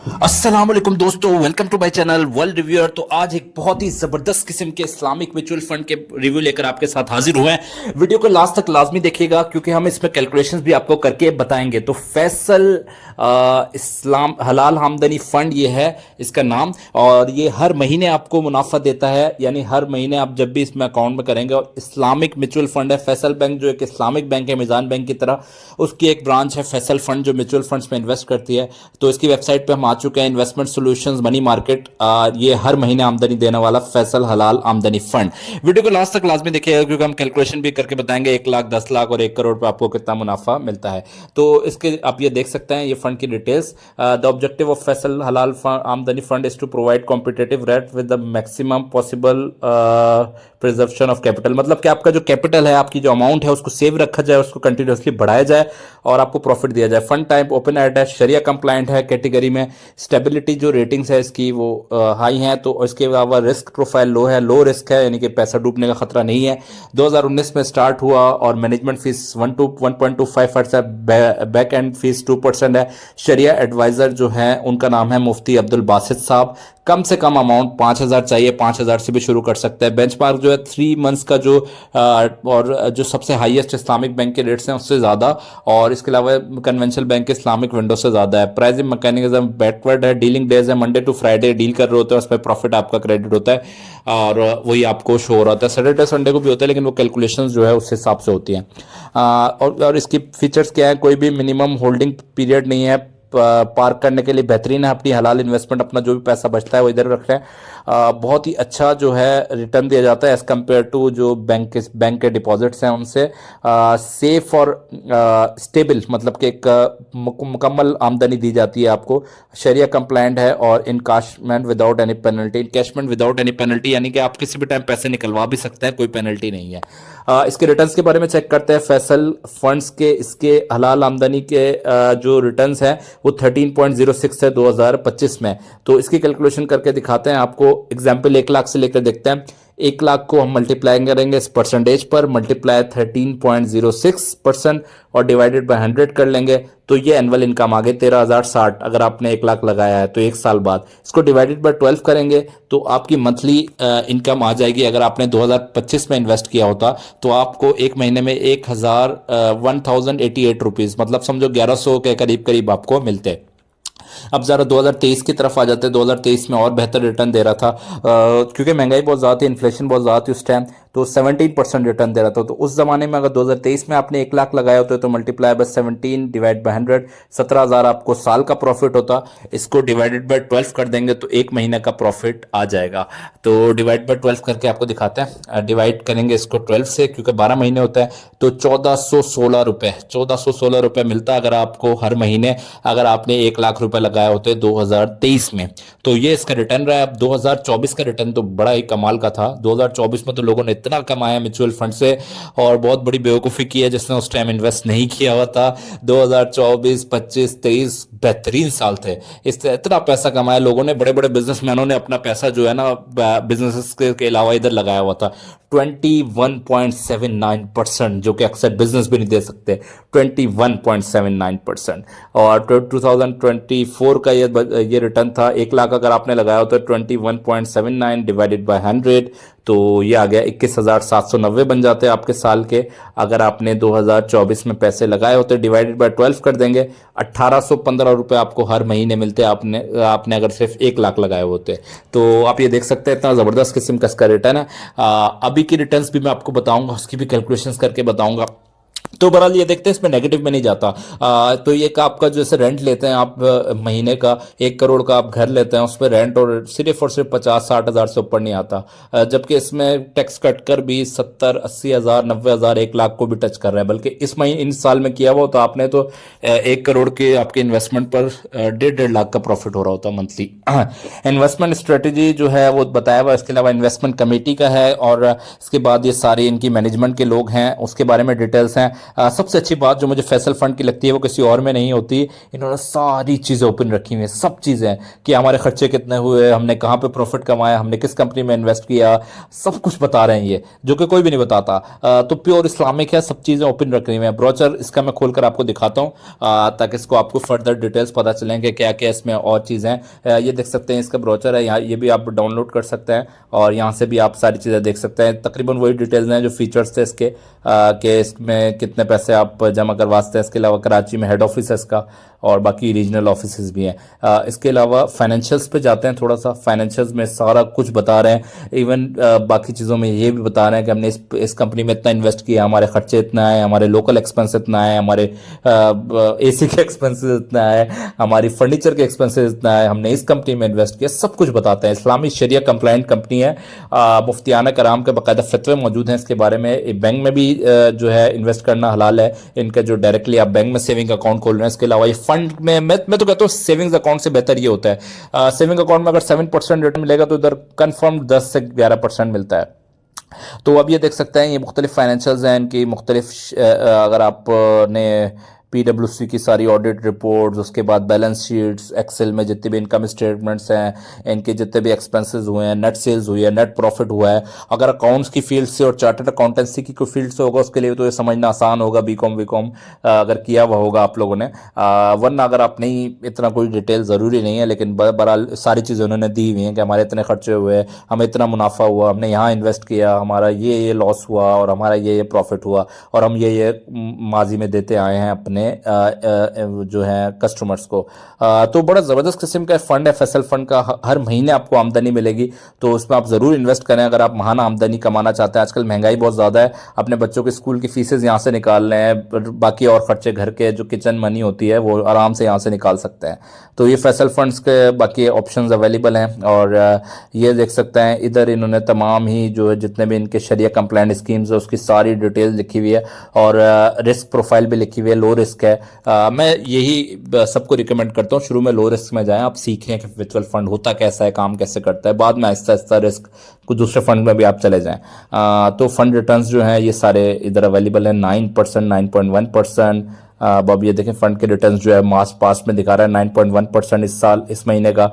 अस्सलाम वालेकुम दोस्तों, welcome to my channel world reviewer. तो आज एक बहुत ही जबरदस्त किस्म के इस्लामिक म्यूचुअल फंड के रिव्यू लेकर आपके साथ हाजिर हुए हैं। वीडियो को लास्ट तक लाजमी देखिएगा क्योंकि हम इसमें कैलकुलेशंस भी आपको करके बताएंगे। तो फैसल इस्लाम हलाल आमदनी फंड ये है इसका नाम, और ये हर महीने आपको मुनाफा देता है, यानी हर महीने आप जब भी इसमें अकाउंट में करेंगे। और इस्लामिक म्यूचुअल फंड है। फैसल बैंक जो एक इस्लामिक बैंक है मीज़ान बैंक की तरह, उसकी एक ब्रांच है फैसल फंड जो म्यूचुअल फंड्स में इन्वेस्ट करती है। तो इसकी वेबसाइट पे हम आ चुके हैं, इन्वेस्टमेंट सॉल्यूशंस मनी मार्केट। ये हर महीने आमदनी देने वाला फैसल हलाल आमदनी फंड। वीडियो को लास्ट तक लाजमी देखिएगा क्योंकि हम कैलकुलेशन भी करके बताएंगे 1 लाख, 10 लाख और 1 करोड़ पे आपको कितना मुनाफा मिलता है। तो इसके आप ये देख सकते हैं ये फंड की details. The objective of Faysal Halal Amdani Fund is to provide competitive rate with the maximum possible preservation of capital. मतलब कि आपका जो कैपिटल है, आपकी जो अमाउंट है, उसको सेव रखा जाए, उसको कंटिन्यूसली बढ़ाया जाए और आपको प्रॉफिट दिया जाए। फंड टाइप ओपन एंड है, शरिया कंप्लायंट है कैटेगरी में। स्टेबिलिटी जो रेटिंग्स है इसकी वो हाई है। तो इसके अलावा रिस्क प्रोफाइल लो है, लो रिस्क है, यानी कि पैसा डूबने का खतरा नहीं है। 2019 में स्टार्ट हुआ और management fees 1.25% back and fees 2% है। शरिया एडवाइजर जो है उनका नाम है मुफ्ती अब्दुल बासित साहब। कम से कम अमाउंट 5,000 चाहिए, 5,000 से भी शुरू कर सकते हैं। बेंचमार्क जो है 3 मंथ्स का जो और जो सबसे हाईएस्ट इस्लामिक बैंक के रेट्स हैं उससे ज़्यादा, और इसके अलावा कन्वेंशनल बैंक के इस्लामिक विंडो से ज़्यादा है। प्राइसिंग मैकेनिज्म बैकवर्ड है, डीलिंग डेज है, मंडे टू फ्राइडे डील कर रहे होते हैं, उसमें प्रॉफिट आपका क्रेडिट होता है और वही आपको शो हो रहा होता है। सैटरडे संडे को भी होता है लेकिन वो कैलकुलेशन जो है उस हिसाब से होती हैं। और इसकी फीचर्स क्या है, कोई भी मिनिमम होल्डिंग पीरियड नहीं है। पार्क करने के लिए बेहतरीन है। अपनी हलाल इन्वेस्टमेंट, अपना जो भी पैसा बचता है वो इधर रख रहे हैं। बहुत ही अच्छा जो है रिटर्न दिया जाता है एज कम्पेयर टू जो बैंक के डिपॉजिट्स हैं उनसे। सेफ और स्टेबल, मतलब कि एक मुकम्मल आमदनी दी जाती है आपको। शरिया कंप्लायंट है और encashment without any penalty. Encashment without any penalty यानी कि आप किसी भी टाइम पैसे निकलवा भी सकते हैं, कोई पेनल्टी नहीं है। इसके रिटर्न्स के बारे में चेक करते हैं। फैसल फंड्स के इसके हलाल आमदनी के जो रिटर्न्स हैं वो 13.06 है 2025 में। तो इसकी कैलकुलेशन करके दिखाते हैं आपको। एग्जाम्पल 1 लाख से लेकर देखते हैं। 1 लाख को हम मल्टीप्लाई करेंगे इस परसेंटेज पर, मल्टीप्लाई 13.06% और डिवाइडेड बाय 100 कर लेंगे। तो ये एनुअल इनकम आ गई 13,060। अगर आपने 1 लाख लगाया है तो 1 साल बाद इसको डिवाइडेड बाय 12 करेंगे तो आपकी मंथली इनकम आ जाएगी। अगर आपने 2025 में इन्वेस्ट किया होता तो आपको एक महीने में 1088 रुपीज़, मतलब समझो 1100 के करीब करीब आपको मिलते हैं। अब ज़रा 2023 की तरफ आ जाते हैं। 2023 में और बेहतर रिटर्न दे रहा था क्योंकि महंगाई बहुत ज़्यादा थी, इन्फ्लेशन बहुत ज़्यादा थी उस टाइम। तो 17% रिटर्न दे रहा था। तो उस ज़माने में अगर 2023 में आपने 1 लाख लगाया होता तो मल्टीप्लाई बाय 17 डिवाइड बाय 100, 17,000 आपको साल का प्रॉफिट होता। इसको डिवाइडेड बाय 12 कर देंगे तो एक महीने का प्रॉफिट आ जाएगा। तो डिवाइड बाय 12 करके आपको दिखाते हैं। डिवाइड करेंगे इसको 12 से क्योंकि 12 महीने होता है। तो 1416 रुपये मिलता अगर आपको हर महीने, अगर आपने 1 लाख रुपए लगाए होते 2023 में। तो ये इसका रिटर्न रहा है। अब 2024 का रिटर्न तो बड़ा ही कमाल का था। 2024 में तो लोगों ने इतना कमाया म्यूचुअल फंड से, और बहुत बड़ी बेवकूफ़ी की है जिसने उस टाइम इन्वेस्ट नहीं किया हुआ था। 2024, 25, 23 बेहतरीन साल थे। इससे इतना पैसा कमाया लोगों ने। बड़े बड़े बिजनेसमैनों ने अपना पैसा जो है ना बिजनेस के अलावा इधर लगाया हुआ था। 21.79%, जो कि अक्सर बिजनेस भी नहीं दे सकते। 21.79%। और 2024 का ये रिटर्न था। 1 लाख अगर आपने लगाया हो तो 21.79 डिवाइडेड बाय 100, तो ये आ गया 21,790 बन जाते हैं आपके साल के। अगर आपने 2024 में पैसे लगाए होते डिवाइडेड बाय 12 कर देंगे, 1,815 रुपये आपको हर महीने मिलते। आपने अगर सिर्फ 1 लाख लगाए होते। तो आप ये देख सकते हैं इतना ज़बरदस्त किस्म का इसका रिटर्न है। अभी की रिटर्न्स भी मैं आपको बताऊंगा, उसकी भी कैलकुलेशंस करके बताऊंगा। तो बहरहाल ये देखते हैं इसमें नेगेटिव में नहीं जाता। तो ये का आपका जैसे रेंट लेते हैं आप महीने का 1 करोड़ का आप घर लेते हैं, उसमें रेंट और सिर्फ 50-60 हज़ार से ऊपर नहीं आता। जबकि इसमें टैक्स कट कर भी 70-80 हज़ार, 90 हज़ार, 1 लाख को भी टच कर रहा है। बल्कि इस महीने इन साल में किया हुआ तो आपने तो 1 करोड़ के आपके इन्वेस्टमेंट पर 1.5 लाख का प्रॉफिट हो रहा होता मंथली। इन्वेस्टमेंट स्ट्रेटेजी जो है वो बताया हुआ। इसके अलावा इन्वेस्टमेंट कमेटी का है और इसके बाद ये सारे इनकी मैनेजमेंट के लोग हैं, उसके बारे में डिटेल्स हैं। सबसे अच्छी बात जो मुझे फैसल फंड की लगती है वो किसी और में नहीं होती, इन्होंने सारी चीज़ें ओपन रखी हुई हैं, सब चीज़ें कि हमारे खर्चे कितने हुए, हमने कहाँ पे प्रॉफिट कमाया, हमने किस कंपनी में इन्वेस्ट किया, सब कुछ बता रहे हैं ये, जो कि कोई भी नहीं बताता। तो प्योर इस्लामिक है, सब चीज़ें ओपन रख रही हुई हैं। ब्रोचर इसका मैं खोल कर आपको दिखाता हूँ ताकि इसको आपको फर्दर डिटेल्स पता चलें कि क्या क्या इसमें और चीज़ें हैं। ये देख सकते हैं इसका ब्रोचर है यहाँ, ये भी आप डाउनलोड कर सकते हैं और यहाँ से भी आप सारी चीज़ें देख सकते हैं। तकरीबन वही डिटेल्स हैं जो फीचर्स थे इसके, कि इसमें कितने पैसे आप जमा करवा सकते हैं। इसके अलावा कराची में हेड ऑफिस है इसका और बाकी रीजनल ऑफिस भी हैं। इसके अलावा फाइनेंशियल्स पे जाते हैं, थोड़ा सा फाइनेंशियल्स में सारा कुछ बता रहे हैं। इवन बाकी चीज़ों में ये भी बता रहे हैं कि हमने इस कंपनी में इतना इन्वेस्ट किया, हमारे खर्चे इतना है, हमारे लोकल एक्सपेंस इतना है, हमारे एसी के एक्सपेंसेस इतना है, हमारी फर्नीचर के एक्सपेंसेस इतना है, हमने इस कंपनी में इन्वेस्ट किया, सब कुछ बताते हैं। इस्लामी शरिया कंप्लाइंट कंपनी है, मुफ्तियाना कराम के बाकायदा फतवे मौजूद हैं इसके बारे में। बैंक में भी जो है इन्वेस्ट करना हलाल है इनका, जो डायरेक्टली आप बैंक में सेविंग अकाउंट खोल रहे हैं। इसके अलावा ये फंड में मैं तो कहता हूँ सेविंग्स अकाउंट से बेहतर ये होता है। सेविंग अकाउंट में अगर 7% रिटर्न मिलेगा तो इधर कन्फर्म 10 से 11% मिलता है। तो अब ये देख सकते हैं ये मुख्तलिफ फाइनेंशियल्स हैं इनकी मुख्तलिफ, अगर आपने PwC की सारी ऑडिट रिपोर्ट्स, उसके बाद बैलेंस शीट्स, एक्सेल में जितने भी इनकम स्टेटमेंट्स हैं, इनके जितने भी एक्सपेंसेस हुए हैं, नेट सेल्स हुई है, नेट प्रॉफिट हुआ है। अगर अकाउंट्स की फील्ड से और चार्टर्ड अकाउंटेंसी की कोई फील्ड से होगा उसके लिए तो ये समझना आसान होगा, बीकॉम वीकॉम अगर किया हुआ होगा आप लोगों ने। वरना अगर आप नहीं, इतना कोई डिटेल ज़रूरी नहीं है, लेकिन बहरहाल सारी चीज़ें उन्होंने दी हुई हैं कि हमारे इतने खर्चे हुए, हमें इतना मुनाफा हुआ, हमने यहाँ इन्वेस्ट किया, हमारा ये लॉस हुआ और हमारा ये प्रॉफिट हुआ और हम ये माजी में देते आए हैं अपने जो है कस्टमर्स को। तो बड़ा ज़बरदस्त किस्म का फंड है फैसल फंड का। हर महीने आपको आमदनी मिलेगी तो उसमें आप ज़रूर इन्वेस्ट करें अगर आप महाना आमदनी कमाना चाहते हैं। आजकल महंगाई बहुत ज़्यादा है, अपने बच्चों के स्कूल की फीसेज यहाँ से निकाल रहे हैं, बाकी और खर्चे घर के जो किचन मनी होती है वो आराम से यहाँ से निकाल सकते हैं। तो ये फैसल फंड्स के बाकी ऑप्शंस अवेलेबल हैं और ये देख सकते हैं इधर इन्होंने तमाम ही जो है जितने भी इनके शरिया कंप्लाइंट स्कीम्स है उसकी सारी डिटेल लिखी हुई है और रिस्क प्रोफाइल भी लिखी हुई है। लो रिस्क है, मैं यही सबको रिकमेंड करता हूँ शुरू में लो रिस्क में जाएं, आप सीखें कि म्यूचुअल फंड होता कैसा है, काम कैसे करता है, बाद में आहिस्ता आहिस्ता रिस्क कुछ दूसरे फंड में भी आप चले जाएं। तो फंड रिटर्न्स जो हैं ये सारे इधर अवेलेबल हैं, 9%, 9.1%। अब ये देखें फंड के रिटर्न्स जो है मास पास में दिखा रहा है 9.1% इस साल, इस महीने का।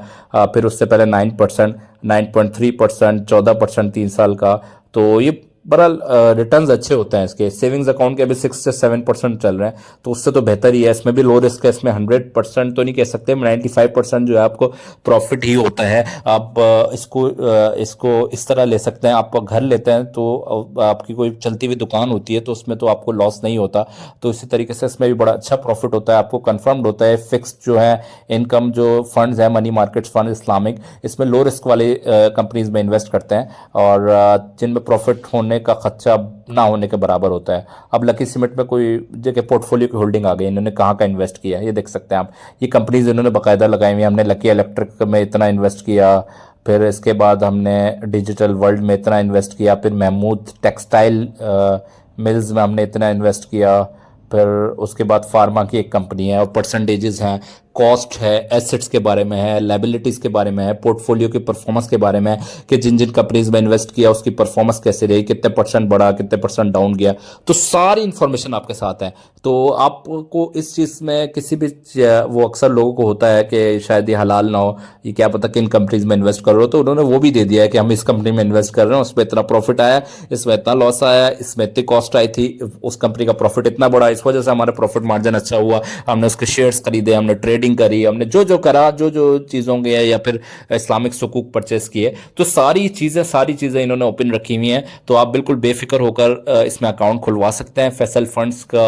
फिर उससे पहले 9%, 9.3%, 14% 3 साल का। तो ये बहरहाल रिटर्न्स अच्छे होते हैं इसके। सेविंग्स अकाउंट के अभी 6 से 7% चल रहे हैं तो उससे तो बेहतर ही है। इसमें भी लो रिस्क है, इसमें 100% तो नहीं कह सकते, 95% जो है आपको प्रॉफिट ही होता है। आप इसको इस तरह ले सकते हैं, आप घर लेते हैं तो आपकी कोई चलती हुई दुकान होती है तो उसमें तो आपको लॉस नहीं होता, तो इसी तरीके से इसमें भी बड़ा अच्छा प्रॉफिट होता है, आपको कन्फर्म्ड होता है। फिक्स्ड जो है इनकम जो फंड्स है मनी मार्केट फंड इस्लामिक, इसमें लो रिस्क वाले कंपनीज में इन्वेस्ट करते हैं और जिनमें प्रॉफिट होने का खर्चा ना होने के बराबर होता है। अब लकी सीमेंट में कोई जगह पोर्टफोलियो की होल्डिंग आ गई, इन्होंने कहाँ का इन्वेस्ट किया ये देख सकते हैं आप। ये कंपनीज इन्होंने बाकायदा लगाई हुई, हमने लकी इलेक्ट्रिक में इतना इन्वेस्ट किया, फिर इसके बाद हमने डिजिटल वर्ल्ड में इतना इन्वेस्ट किया, फिर महमूद टेक्सटाइल मिल्स में हमने इतना इन्वेस्ट किया, फिर उसके बाद फार्मा की एक कंपनी है और परसेंटेजेस हैं, कॉस्ट है, एसेट्स के बारे में है, लाइबिलिटीज़ के बारे में है, पोर्टफोलियो की परफॉर्मेंस के बारे में है कि जिन जिन कंपनीज में इन्वेस्ट किया उसकी परफॉर्मेंस कैसे रही, कितने % बढ़ा, कितने % डाउन गया, तो सारी इन्फॉर्मेशन आपके साथ है। तो आपको इस चीज़ में किसी भी वो अक्सर लोगों को होता है कि शायद ये हलाल ना हो, ये क्या पता किन कंपनीज में इन्वेस्ट कर रहे हो, तो उन्होंने वो भी दे दिया है कि हम इस कंपनी में इन्वेस्ट कर रहे हैं, उसमें इतना प्रॉफिट आया, इसमें इतना लॉस आया, इसमें इतनी कॉस्ट आई थी, उस कंपनी का प्रॉफिट इतना बड़ा, इस वजह से हमारा प्रॉफिट मार्जिन अच्छा हुआ, हमने उसके शेयर्स खरीदे, हमने ट्रेडिंग करी, हमने जो जो करा, जो जो चीज़ों के या फिर इस्लामिक सुकूक परचेस किए, तो सारी चीज़ें इन्होंने ओपन रखी हुई हैं। तो आप बिल्कुल बेफिक्र होकर इसमें अकाउंट खुलवा सकते हैं। फैसल फंड्स का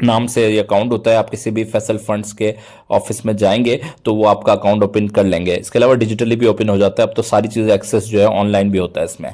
नाम से ये अकाउंट होता है, आप किसी भी फैसल फंड्स के ऑफिस में जाएंगे तो वो आपका अकाउंट ओपन कर लेंगे। इसके अलावा डिजिटली भी ओपन हो जाता है, अब तो सारी चीज़ें एक्सेस जो है ऑनलाइन भी होता है इसमें।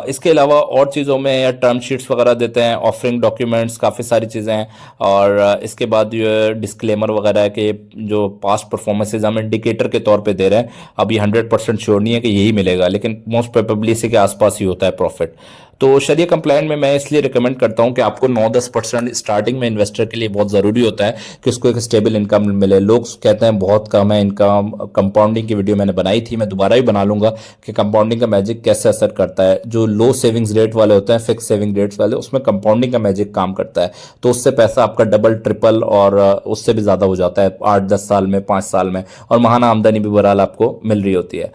इसके अलावा और चीज़ों में या टर्म शीट्स वगैरह देते हैं, ऑफरिंग डॉक्यूमेंट्स, काफ़ी सारी चीज़ें हैं। और इसके बाद जो डिस्क्लेमर वगैरह के जो पास्ट परफॉर्मेंसेज हम इंडिकेटर के तौर पर दे रहे हैं, अब ये 100% श्योर नहीं है कि यही मिलेगा, लेकिन मोस्ट प्रोबेबली इसी के आसपास ही होता है प्रॉफिट। तो शरिया कंप्लायंट में मैं इसलिए रिकमेंड करता हूं कि आपको 9-10% स्टार्टिंग में इन्वेस्टर के लिए बहुत ज़रूरी होता है कि उसको एक स्टेबल इनकम मिले। लोग कहते हैं बहुत कम है इनकम। कंपाउंडिंग की वीडियो मैंने बनाई थी, मैं दोबारा ही बना लूंगा कि कंपाउंडिंग का मैजिक कैसे असर करता है। जो लो सेविंग्स रेट वाले होते हैं, फिक्स सेविंग रेट्स वाले, उसमें कंपाउंडिंग का मैजिक काम करता है। तो उससे पैसा आपका डबल ट्रिपल और उससे भी ज़्यादा हो जाता है 8-10 साल में, 5 साल में, और महाना आमदनी भी बहरहाल आपको मिल रही होती है।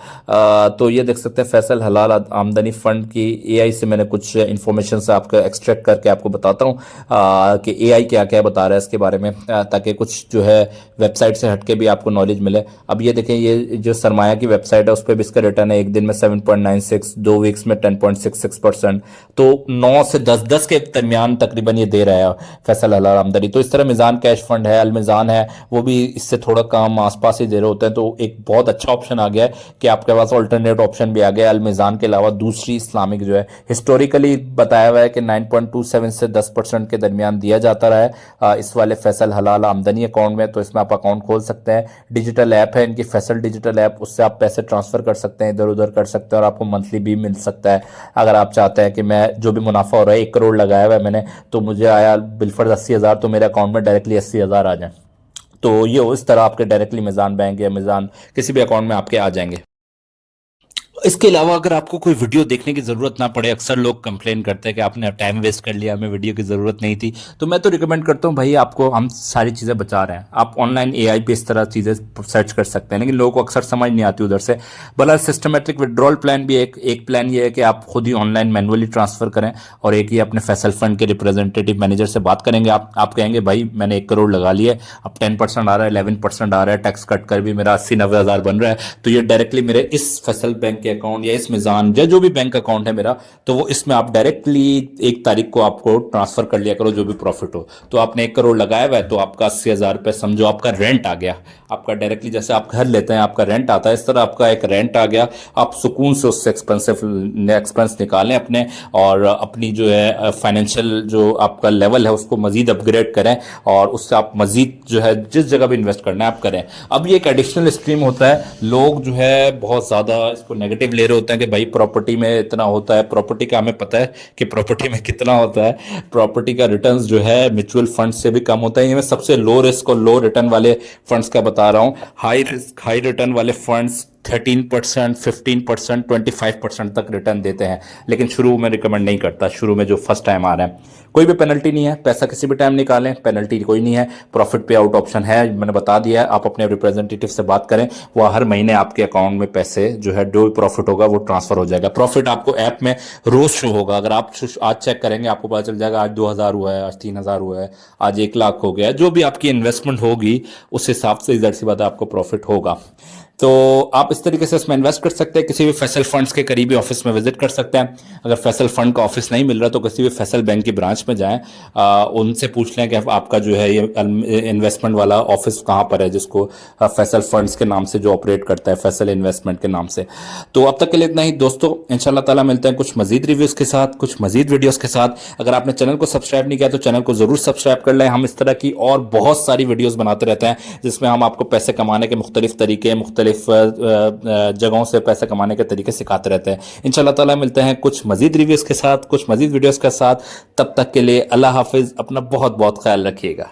तो ये देख सकते हैं फैसल हलाल आमदनी फंड की एआई से मैंने कुछ इंफॉर्मेशन से आपको एक्सट्रैक्ट करके आपको बताता हूँ कि एआई क्या क्या बता रहा है इसके बारे में, ताकि कुछ जो है वेबसाइट से हटके भी आपको नॉलेज मिले। अब ये देखें, ये जो सरमाया की वेबसाइट है उस पर भी इसका रिटर्न है एक दिन में 7.96, 2 वीक्स में 10.66%। तो 9 से 10 के दरमियान तकरीबन ये दे रहा है फैसल हलाल आमदनी। तो इस तरह मिजान कैश फंड है, अलमिजान है, वो भी इससे थोड़ा कम आसपास ही दे रहे होते हैं। तो एक बहुत अच्छा ऑप्शन आ गया है कि आपके पास ऑल्टरनेट ऑप्शन भी आ गया अलमिजान के अलावा दूसरी इस्लामिक जो है। हिस्टोरिकली बताया हुआ है कि 9.27 से 10% के दरमियान दिया जाता रहा है इस वाले फैसल हलाल आमदनी अकाउंट में। तो इसमें आप अकाउंट खोल सकते हैं। डिजिटल ऐप है इनकी, फैसल डिजिटल ऐप, उससे आप पैसे ट्रांसफर कर सकते हैं, इधर उधर कर सकते हैं, और आपको मंथली भी मिल सकता है। अगर आप चाहते हैं कि मैं जो भी मुनाफा हो रहा है 1 करोड़ लगाया हुआ है मैंने, तो मुझे आया बिलफर्ज 80,000, तो मेरे अकाउंट में डायरेक्टली 80,000 आ जाए। तो ये इस तरह आपके डायरेक्टली मिजान बैंक या मिजान किसी भी अकाउंट में आपके आ जाएंगे। इसके अलावा अगर आपको कोई वीडियो देखने की ज़रूरत ना पड़े, अक्सर लोग कंप्लेन करते हैं कि आपने टाइम वेस्ट कर लिया, हमें वीडियो की ज़रूरत नहीं थी, तो मैं तो रिकमेंड करता हूँ भाई, आपको हम सारी चीज़ें बचा रहे हैं। आप ऑनलाइन एआई पे इस तरह चीज़ें सर्च कर सकते हैं, लेकिन लोगों को अक्सर समझ नहीं आती उधर से। भला सिस्टमेटिक विड्रॉल प्लान भी एक प्लान ये है कि आप खुद ही ऑनलाइन मैनुअली ट्रांसफ़र करें, और एक ही अपने फैसल फंड के रिप्रेजेंटेटिव मैनेजर से बात करेंगे। आप कहेंगे भाई मैंने 1 करोड़ लगा लिया, अब 10% आ रहा है, 11% आ रहा है, टैक्स कट कर भी मेरा 80-90 हज़ार बन रहा है, तो ये डायरेक्टली मेरे इस फैसल बैंक के अकाउंट या इस मिजान या जो भी बैंक अकाउंट है मेरा, तो वो इसमें आप डायरेक्टली 1 तारीख को आपको ट्रांसफर कर लिया करो जो भी प्रॉफिट हो। तो आपने 1 करोड़ लगाया हुआ है, तो आपका 80,000 रुपये समझो आपका रेंट आ गया। आपका डायरेक्टली जैसे आप घर लेते हैं आपका रेंट आता है, इस तरह आपका एक रेंट आ गया। आप सुकून से उससे एक्सपेंस निकालें अपने, और अपनी जो है फाइनेंशियल जो आपका लेवल है उसको मजीद अपग्रेड करें, और उससे आप मजीद जो है जिस जगह भी इन्वेस्ट करना है आप करें। अब ये एक एडिशनल स्ट्रीम होता है। लोग जो है बहुत ज़्यादा इसको नेगेटिव ले रहे होते हैं कि भाई प्रॉपर्टी में इतना होता है। प्रॉपर्टी का हमें पता है कि प्रॉपर्टी में कितना होता है। प्रॉपर्टी का रिटर्न्स जो है म्यूचुअल फंड से भी कम होता है। ये मैं सबसे लो रिस्क और लो रिटर्न वाले फंड्स का बता रहा हूँ। हाई रिस्क हाई रिटर्न वाले फंड्स 13%, 15%, 25% तक रिटर्न देते हैं, लेकिन शुरू में रिकमेंड नहीं करता। शुरू में जो फर्स्ट टाइम आ रहे हैं, कोई भी पेनल्टी नहीं है, पैसा किसी भी टाइम निकालें, पेनल्टी कोई नहीं है। प्रॉफिट पे आउट ऑप्शन है, मैंने बता दिया है। आप अपने रिप्रेजेंटेटिव से बात करें, वो हर महीने आपके अकाउंट में पैसे जो है जो प्रॉफिट होगा वो ट्रांसफर हो जाएगा। प्रॉफिट आपको ऐप में रोज शो होगा। अगर आप आज चेक करेंगे आपको पता चल जाएगा आज 2,000 हुआ है, आज 3,000 हुआ है, आज 1 लाख हो गया। जो भी आपकी इन्वेस्टमेंट होगी उस हिसाब से इधर सी बात है आपको प्रॉफिट होगा। तो आप इस तरीके से इसमें इन्वेस्ट कर सकते हैं। किसी भी फैसल फंड्स के करीबी ऑफिस में विजिट कर सकते हैं। अगर फैसल फंड का ऑफिस नहीं मिल रहा तो किसी भी फैसल बैंक की ब्रांच में जाएं, उनसे पूछ लें कि आपका जो है ये इन्वेस्टमेंट वाला ऑफिस कहाँ पर है, जिसको फैसल फंड्स के नाम से जो ऑपरेट करता है, फैसल इन्वेस्टमेंट के नाम से। तो अब तक के लिए इतना ही दोस्तों, इंशाल्लाह ताला मिलते हैं कुछ मजीद रिव्यूज़ के साथ, कुछ मजीद वीडियोज़ के साथ। अगर आपने चैनल को सब्सक्राइब नहीं किया तो चैनल को ज़रूर सब्सक्राइब कर लें। हम इस तरह की और बहुत सारी वीडियोज़ बनाते रहते हैं जिसमें हम आपको पैसे कमाने के मुख्तलिफ तरीके, मुख्तलिफ जगहों से पैसे कमाने के तरीके सिखाते रहते हैं। इंशाल्लाह ताला मिलते हैं कुछ मजीद रिव्यूज़ के साथ, कुछ मजीद वीडियोज़ के साथ। तब तक के लिए अल्लाह हाफिज़। अपना बहुत बहुत ख्याल रखिएगा।